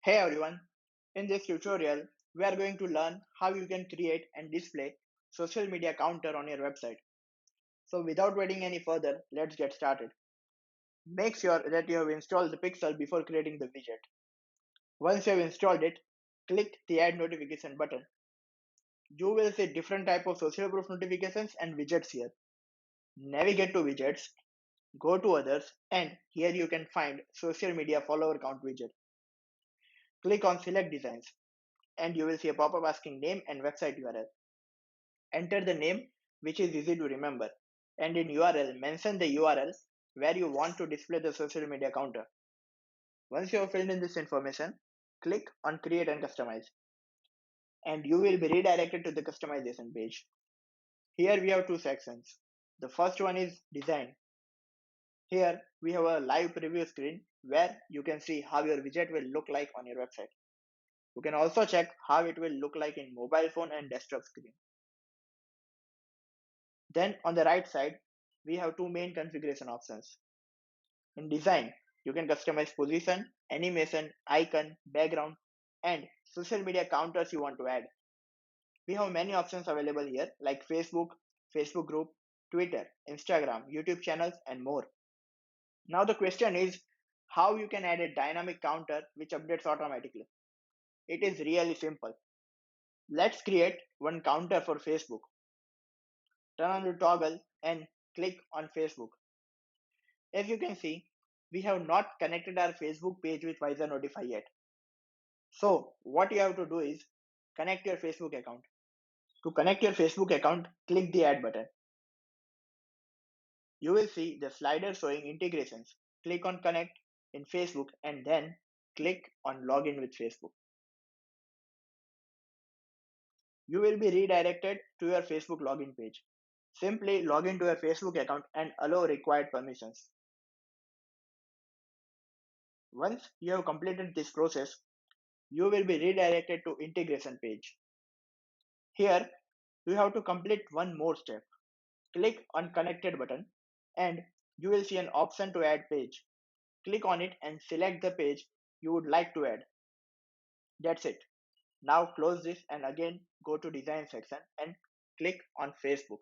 Hey everyone, in this tutorial, we are going to learn how you can create and display social media counter on your website. So without waiting any further, let's get started. Make sure that you have installed the pixel before creating the widget. Once you have installed it, click the add notification button. You will see different type of social proof notifications and widgets here. Navigate to widgets, go to others, and here you can find social media follower count widget. Click on select designs and you will see a pop-up asking name and website URL. Enter the name, which is easy to remember, and in URL, mention the URL where you want to display the social media counter. Once you have filled in this information, click on Create and Customize, and you will be redirected to the customization page. Here we have two sections. The first one is Design. Here we have a live preview screen where you can see how your widget will look like on your website. You can also check how it will look like in mobile phone and desktop screen. Then on the right side, we have two main configuration options. In design, you can customize position, animation, icon, background, and social media counters you want to add. We have many options available here like Facebook, Facebook group, Twitter, Instagram, YouTube channels, and more. Now the question is how you can add a dynamic counter which updates automatically. It is really simple. Let's create one counter for Facebook. Turn on the toggle and click on Facebook. As you can see, we have not connected our Facebook page with WiserNotify yet. So what you have to do is connect your Facebook account. To connect your Facebook account, click the add button. You will see the slider showing integrations. Click on connect in Facebook and then click on login with Facebook. You will be redirected to your Facebook login page. Simply log into your Facebook account and allow required permissions. Once you have completed this process, you will be redirected to integration page. Here, you have to complete one more step. Click on connected button and you will see an option to add page. Click on it and select the page you would like to add. That's it. Now close this and again go to design section and click on Facebook.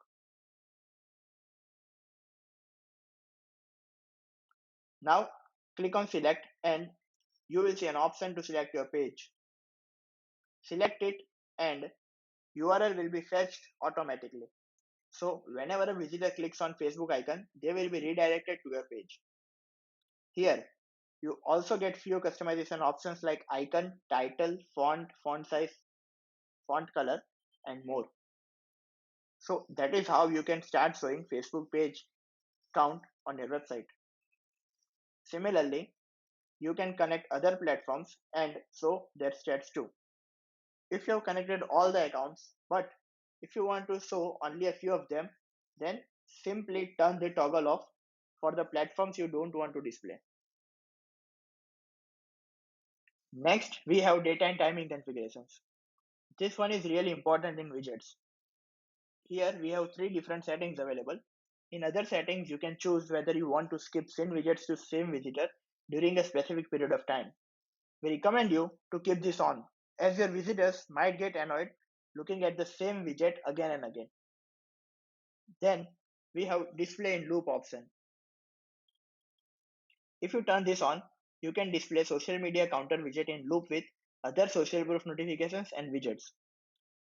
Now click on select and you will see an option to select your page. Select it and URL will be fetched automatically. So whenever a visitor clicks on Facebook icon, they will be redirected to your page. Here, you also get few customization options like icon, title, font size, font color, and more. So that is how you can start showing Facebook page count on your website. Similarly, you can connect other platforms and show their stats too. If you have connected all the accounts, but if you want to show only a few of them, then simply turn the toggle off for the platforms you don't want to display. Next, we have data and timing configurations. This one is really important in widgets. Here we have three different settings available. In other settings, you can choose whether you want to skip send widgets to same visitor during a specific period of time. We recommend you to keep this on, as your visitors might get annoyed looking at the same widget again and again. Then we have display in loop option. If you turn this on, you can display social media counter widget in loop with other social proof notifications and widgets.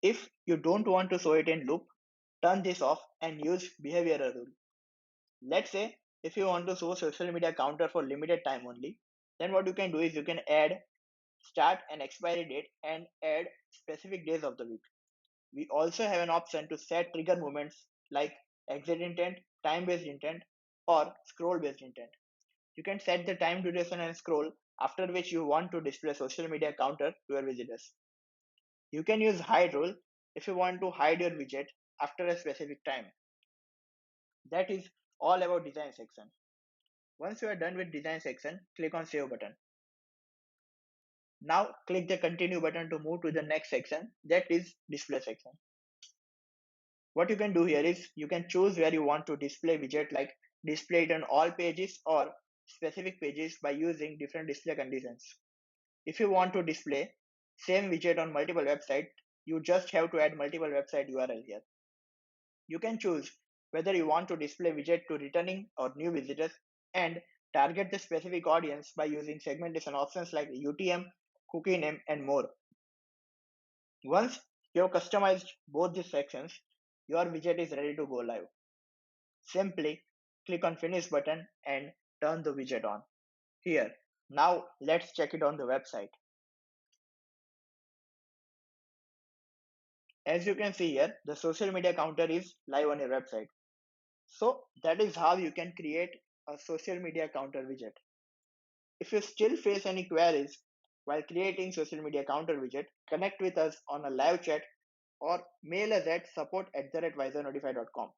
If you don't want to show it in loop, turn this off and use behavioral rule. Let's say if you want to show social media counter for limited time only, then what you can do is you can add start and expiry date and add specific days of the week. We also have an option to set trigger movements like exit intent, time based intent, or scroll based intent. You can set the time duration and scroll after which you want to display social media counter to your visitors. You can use hide rule if you want to hide your widget after a specific time. That is all about design section. Once you are done with design section, click on save button. Now click the continue button to move to the next section, that is display section. What you can do here is you can choose where you want to display widget like display it on all pages or specific pages by using different display conditions. If you want to display same widget on multiple websites, you just have to add multiple website URL here. You can choose whether you want to display widget to returning or new visitors and target the specific audience by using segmentation options like UTM, cookie name, and more. Once you have customized both these sections, your widget is ready to go live. Simply click on Finish button and turn the widget on. Here, now let's check it on the website. As you can see here, the social media counter is live on your website. So that is how you can create a social media counter widget. If you still face any queries while creating social media counter widget, connect with us on a live chat or mail us at support@wisernotify.com.